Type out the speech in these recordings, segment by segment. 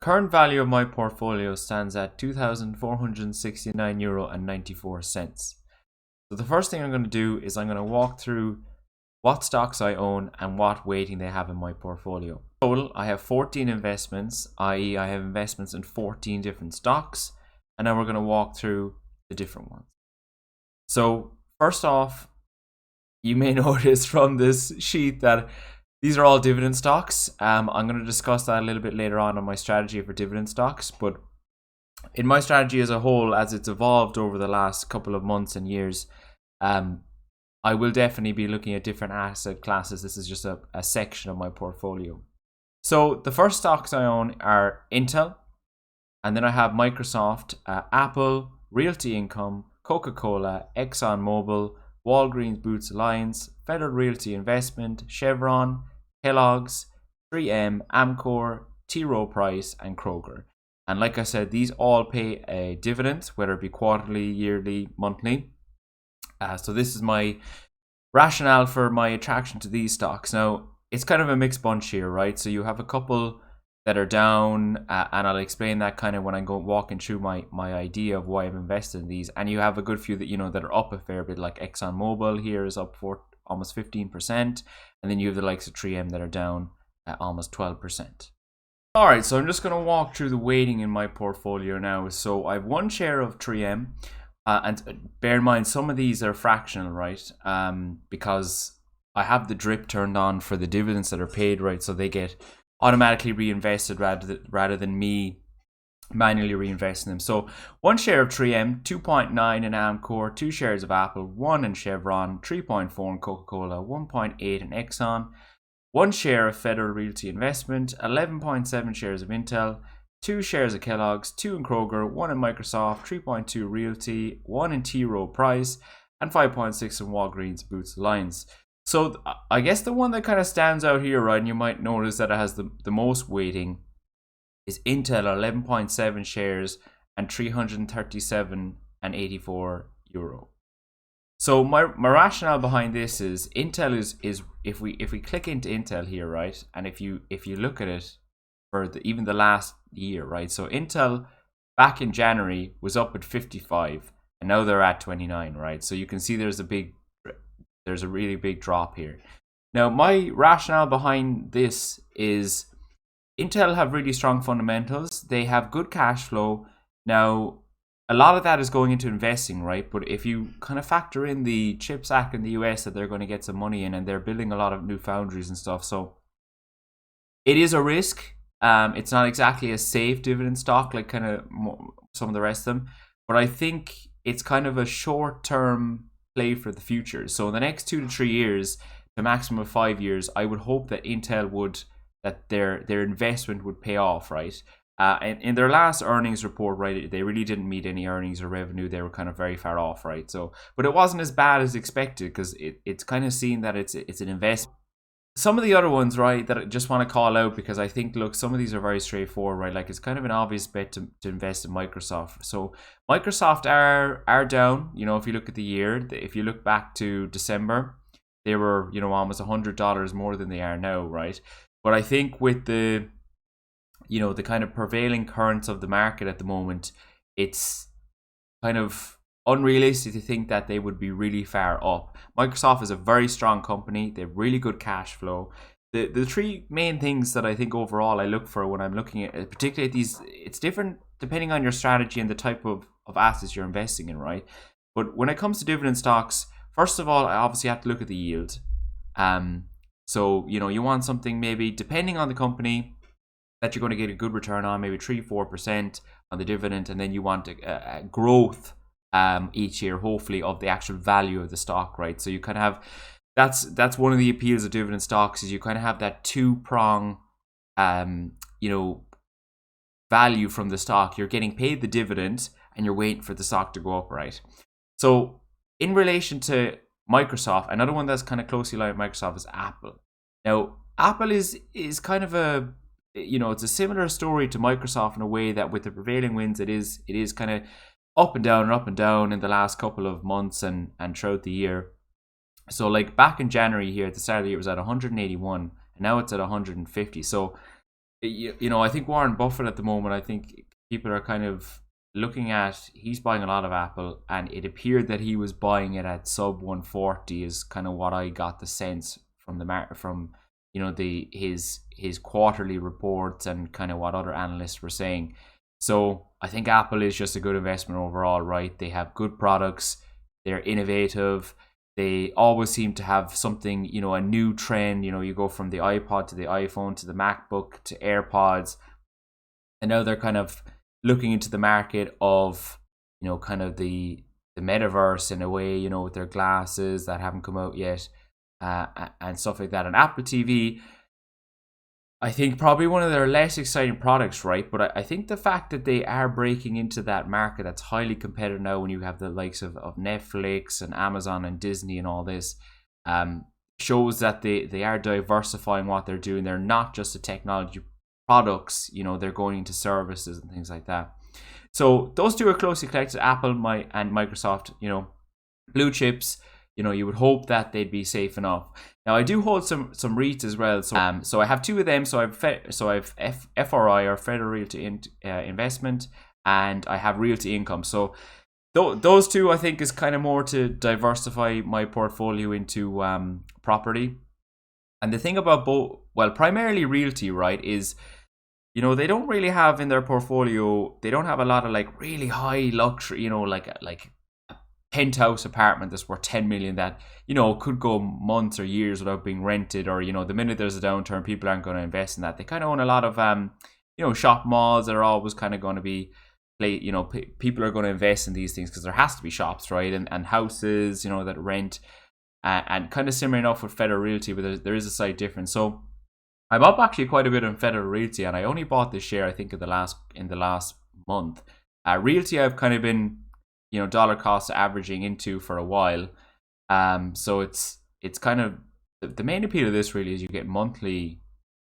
Current value of my portfolio stands at €2,469.94. So the first thing I'm going to do is I'm going to walk through what stocks I own and what weighting they have in my portfolio. Total, I have 14 investments, i.e. I have investments in 14 different stocks, and now we're going to walk through the different ones. So first off, you may notice from this sheet that these are all dividend stocks. I'm going to discuss that a little bit later on my strategy for dividend stocks, but in my strategy as a whole, as it's evolved over the last couple of months and years, I will definitely be looking at different asset classes. This is just a section of my portfolio. So the first stocks I own are Intel, and then I have Microsoft, Apple, Realty Income, Coca-Cola, ExxonMobil, Walgreens Boots Alliance, Federal Realty Investment, Chevron, Kellogg's, 3M, Amcor, T. Rowe Price, and Kroger. And like I said, these all pay a dividend, whether it be quarterly, yearly, monthly. So this is my rationale for my attraction to these stocks. Now, it's kind of a mixed bunch here, right? So you have a couple that are down, and I'll explain that kind of when I go walking through my idea of why I've invested in these. And you have a good few that that are up a fair bit, like ExxonMobil here is up for almost 15%, and then you have the likes of 3M that are down at almost 12%. All right, so I'm just going to walk through the weighting in my portfolio now. So I have one share of 3M, and bear in mind some of these are fractional, right? Because I have the drip turned on for the dividends that are paid, right? So they get automatically reinvested rather than me manually reinvesting them. So one share of 3M, 2.9 in Amcor, 2 shares of Apple, 1 in Chevron, 3.4 in Coca-Cola, 1.8 in Exxon, 1 share of Federal Realty Investment, 11.7 shares of Intel, 2 shares of Kellogg's, 2 in Kroger, 1 in Microsoft, 3.2 Realty, 1 in T. Rowe Price, and 5.6 in Walgreens Boots Alliance. So I guess the one that kind of stands out here, right, and you might notice that it has the most weighting, is Intel, 11.7 shares and 337.84 euro. So my rationale behind this is Intel is if we click into Intel here, right, and if you look at it for even the last year, right, so Intel back in January was up at 55, and now they're at 29, right? So you can see there's a really big drop here. Now, my rationale behind this is Intel have really strong fundamentals. They have good cash flow. Now, a lot of that is going into investing, right? But if you kind of factor in the CHIPS Act in the US that they're going to get some money in, and they're building a lot of new foundries and stuff, so it is a risk. It's not exactly a safe dividend stock like kind of some of the rest of them, but I think it's kind of a short-term play for the future. So in the next 2 to 3 years, the maximum of 5 years, I would hope that Intel that their investment would pay off, right? And in their last earnings report, right, they really didn't meet any earnings or revenue. They were kind of very far off, right? So, but it wasn't as bad as expected because it's kind of seen that it's an investment. Some of the other ones, right, that I just want to call out because I think, look, some of these are very straightforward, right? Like it's kind of an obvious bet to invest in Microsoft. So Microsoft are down, if you look at the year. If you look back to December, they were, almost $100 more than they are now, right? But I think with the kind of prevailing currents of the market at the moment, it's kind of unrealistic to think that they would be really far up. Microsoft is a very strong company. They have really good cash flow. The three main things that I think overall I look for when I'm looking at, particularly at these, it's different depending on your strategy and the type of assets you're investing in, right? But when it comes to dividend stocks, first of all, I obviously have to look at the yield. So, you want something maybe, depending on the company, that you're going to get a good return on, maybe 3-4% on the dividend, and then you want a growth each year, hopefully, of the actual value of the stock, right? So you kind of have, that's one of the appeals of dividend stocks, is you kind of have that two-prong, value from the stock. You're getting paid the dividend, and you're waiting for the stock to go up, right? So in relation to Microsoft, another one that's kind of closely aligned with Microsoft is Apple. Now, Apple is kind of it's a similar story to Microsoft in a way that with the prevailing winds, it is kind of up and down in the last couple of months and throughout the year. So like back in January here at the start of the year, it was at 181, and now it's at 150. So I think Warren Buffett at the moment, I think people are kind of looking at, he's buying a lot of Apple, and it appeared that he was buying it at sub 140 is kind of what I got the sense from the market, from the his quarterly reports and kind of what other analysts were saying. So I think Apple is just a good investment overall, right? They have good products, they're innovative, they always seem to have something, a new trend. You go from the iPod to the iPhone to the MacBook to AirPods, and now they're kind of looking into the market of, kind of the metaverse in a way, with their glasses that haven't come out yet, and stuff like that. And Apple TV, I think probably one of their less exciting products, right? But I think the fact that they are breaking into that market that's highly competitive now, when you have the likes of Netflix and Amazon and Disney and all this, shows that they are diversifying what they're doing. They're not just a technology products, they're going into services and things like that. So those two are closely connected, Apple and Microsoft, blue chips. You would hope that they'd be safe enough. Now I do hold some REITs as well. So I have two of them. So I've FRI, or Federal Realty Investment, and I have Realty Income. So those two I think is kind of more to diversify my portfolio into property. And the thing about both, well, primarily Realty, right, is they don't really have in their portfolio, they don't have a lot of like really high luxury, like a penthouse apartment that's worth 10 million that could go months or years without being rented, or the minute there's a downturn, people aren't going to invest in that. They kind of own a lot of shop malls that are always kind of going to be people are going to invest in these things because there has to be shops, right, and houses that rent, and kind of similar enough with Federal Realty, but there is a slight difference. So I'm up actually quite a bit on Federal Realty, and I only bought this share I think in the last month. Realty I've kind of been dollar cost averaging into for a while. So it's kind of the main appeal of this really is you get monthly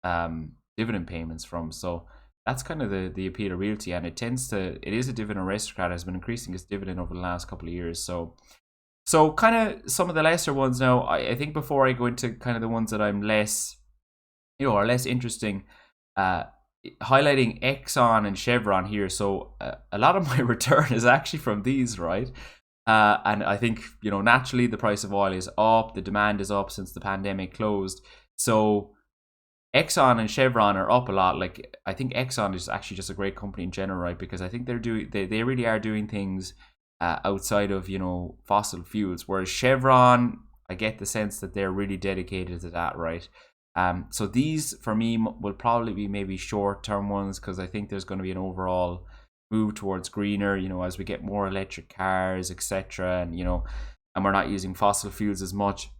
dividend payments from. So that's kind of the appeal of Realty, and it is a dividend aristocrat. It has been increasing its dividend over the last couple of years. So kind of some of the lesser ones now. I think before I go into kind of the ones that I'm less, are less interesting, highlighting Exxon and Chevron here. So a lot of my return is actually from these, right? And I think, naturally the price of oil is up, the demand is up since the pandemic closed. So Exxon and Chevron are up a lot. Like, I think Exxon is actually just a great company in general, right? Because I think they really are doing things outside of, fossil fuels. Whereas Chevron, I get the sense that they're really dedicated to that, right? So these for me will probably be maybe short-term ones, because I think there's going to be an overall move towards greener, as we get more electric cars, etc., and we're not using fossil fuels as much.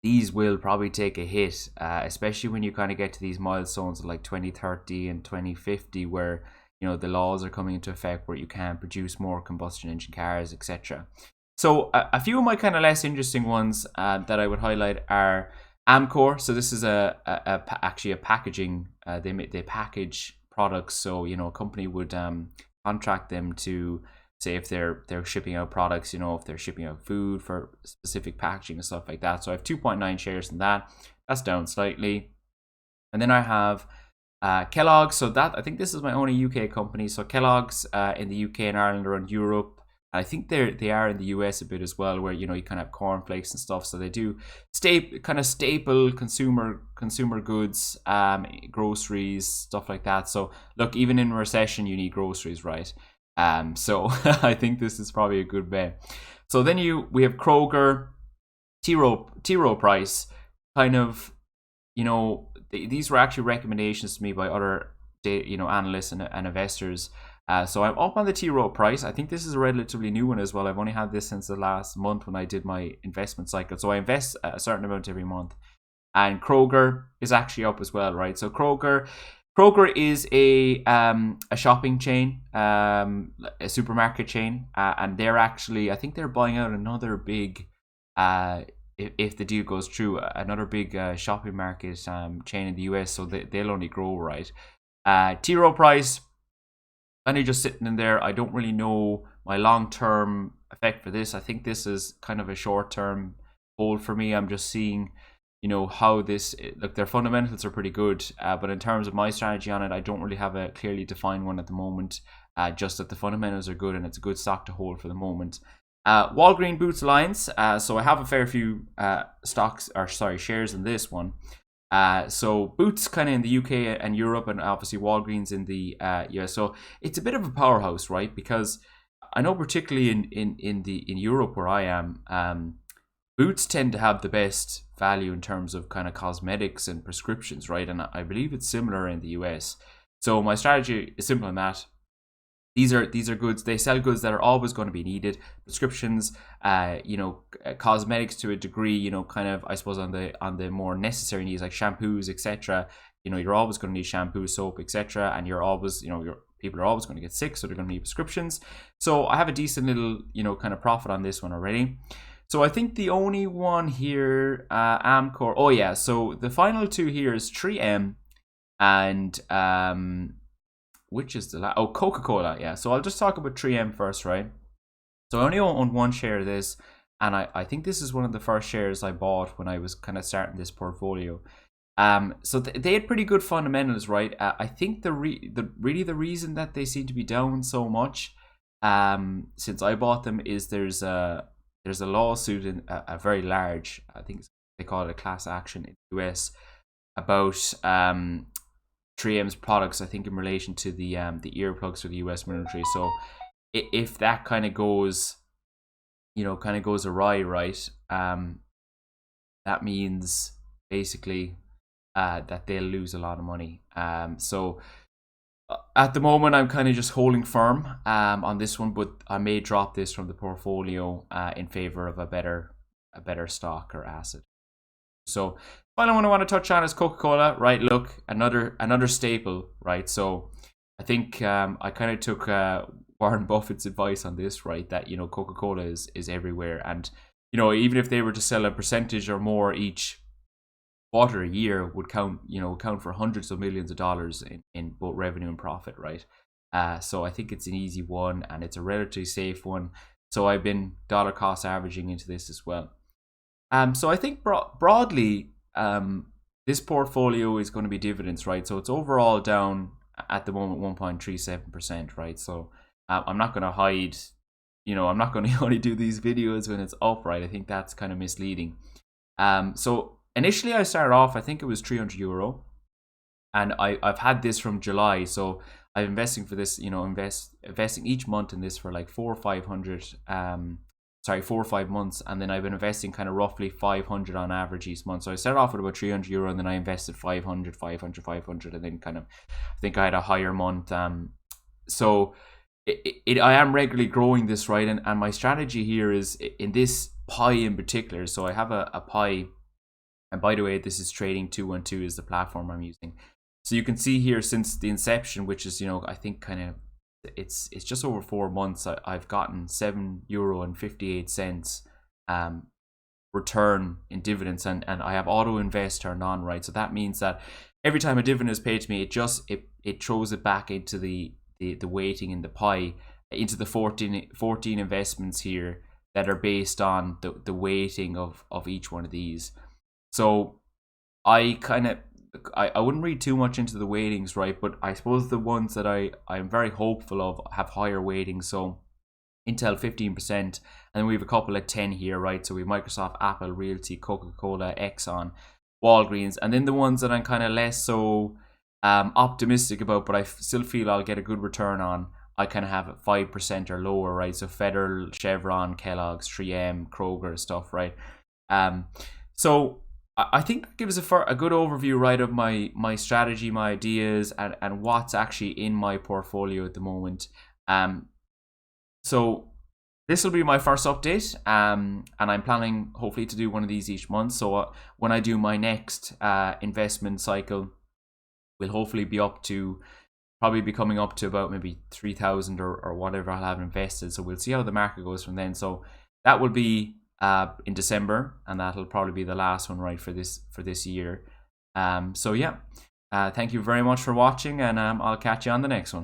These will probably take a hit, especially when you kind of get to these milestones like 2030 and 2050, where the laws are coming into effect where you can produce more combustion engine cars, etc. So a few of my kind of less interesting ones that I would highlight are Amcor. So this is actually a packaging. They package products. So a company would contract them to, say, if they're shipping out products, if they're shipping out food for specific packaging and stuff like that. So I have 2.9 shares in that. That's down slightly. And then I have Kellogg's. So that, I think this is my only UK company. So Kellogg's in the UK and Ireland, around Europe. I think they are in the US a bit as well, where you kind of have cornflakes and stuff. So they do staple consumer goods, groceries, stuff like that. So look, even in recession, you need groceries, right? So I think this is probably a good bet. So then we have Kroger, T. Rowe Price, kind of, these were actually recommendations to me by other analysts and investors. So I'm up on the T. Rowe Price. I think this is a relatively new one as well. I've only had this since the last month when I did my investment cycle. So I invest a certain amount every month. And Kroger is actually up as well, right? So Kroger is a shopping chain, a supermarket chain, and they're actually, I think they're buying out another big, if the deal goes through, another big shopping market chain in the US. So they'll only grow, right? T. Rowe Price, kind of just sitting in there. I don't really know my long-term effect for this. I think this is kind of a short-term hold for me. I'm just seeing you know, how this, look, their fundamentals are pretty good, but in terms of my strategy on it, I don't really have a clearly defined one at the moment. Just that the fundamentals are good and it's a good stock to hold for the moment. Walgreen Boots Alliance. So I have a fair few shares in this one. So Boots kind of in the UK and Europe, and obviously Walgreens in the US. So it's a bit of a powerhouse, right? Because I know particularly in Europe where I am, Boots tend to have the best value in terms of kind of cosmetics and prescriptions, right? And I believe it's similar in the US. So my strategy is simple in that. These are goods. They sell goods that are always going to be needed. Prescriptions, you know, cosmetics to a degree. You know, kind of I suppose on the more necessary needs like shampoos, etc. You know, you're always going to need shampoo, soap, etc. And you're always, you know, people are always going to get sick, so they're going to need prescriptions. So I have a decent little, you know, kind of profit on this one already. So I think the only one here, Amcor. Oh yeah. So the final two here is 3M and which is the last? Oh, Coca-Cola. Yeah. So I'll just talk about 3M first, right? So I only own one share of this, and I think this is one of the first shares I bought when I was kind of starting this portfolio. So they had pretty good fundamentals, right? I think the reason that they seem to be down so much, since I bought them, is there's a lawsuit in a very large, I think they call it a class action in the US, about 3M's products, I think in relation to the earplugs for the US military. So if that kind of goes, you know, kind of goes awry, right, that means basically that they'll lose a lot of money. So at the moment I'm kind of just holding firm on this one, but I may drop this from the portfolio in favor of a better stock or asset. So final one I want to touch on is Coca-Cola, right? Look, another staple, right? So I think I kind of took Warren Buffett's advice on this, right? That, you know, Coca-Cola is everywhere, and you know, even if they were to sell a percentage or more each quarter a year, would count for hundreds of millions of dollars in both revenue and profit, right? So I think it's an easy one and it's a relatively safe one. So I've been dollar cost averaging into this as well. So I think broadly, this portfolio is going to be dividends, right? So it's overall down at the moment 1.37%, right? So I'm not going to hide, you know, I'm not going to only do these videos when it's up, right? I think that's kind of misleading. So initially I started off, I think it was €300, and I've had this from July. So I'm investing for this, you know, investing each month in this for like 4 or 5 months, and then I've been investing kind of roughly 500 on average each month. So I started off with about €300, and then I invested 500, and then kind of, I think I had a higher month. So I am regularly growing this, right? And my strategy here is in this pie in particular. So I have a pie, and by the way, this is Trading 212 is the platform I'm using. So you can see here since the inception, which is, you know, I think kind of, it's just over 4 months, I've gotten €7.58 return in dividends, and I have auto invest turned on, right? So that means that every time a dividend is paid to me, it throws it back into the weighting in the pie, into the 14 investments here that are based on the weighting of each one of these. So I wouldn't read too much into the weightings, right? But I suppose the ones that I'm very hopeful of have higher weightings. So Intel 15%, and then we have a couple at 10 here, right? So we have Microsoft, Apple, Realty, Coca-Cola, Exxon, Walgreens, and then the ones that I'm kind of less so optimistic about, but I still feel I'll get a good return on, I kind of have 5% or lower, right? So Federal, Chevron, Kellogg's, 3M, Kroger stuff, right? So I think that gives a good overview, right, of my strategy, my ideas, and what's actually in my portfolio at the moment. So this will be my first update, and I'm planning hopefully to do one of these each month. So when I do my next investment cycle, we'll hopefully be coming up to about maybe 3,000 or whatever I'll have invested. So we'll see how the market goes from then. So that will be in December, and that'll probably be the last one, right, for this year. So yeah, thank you very much for watching, and I'll catch you on the next one.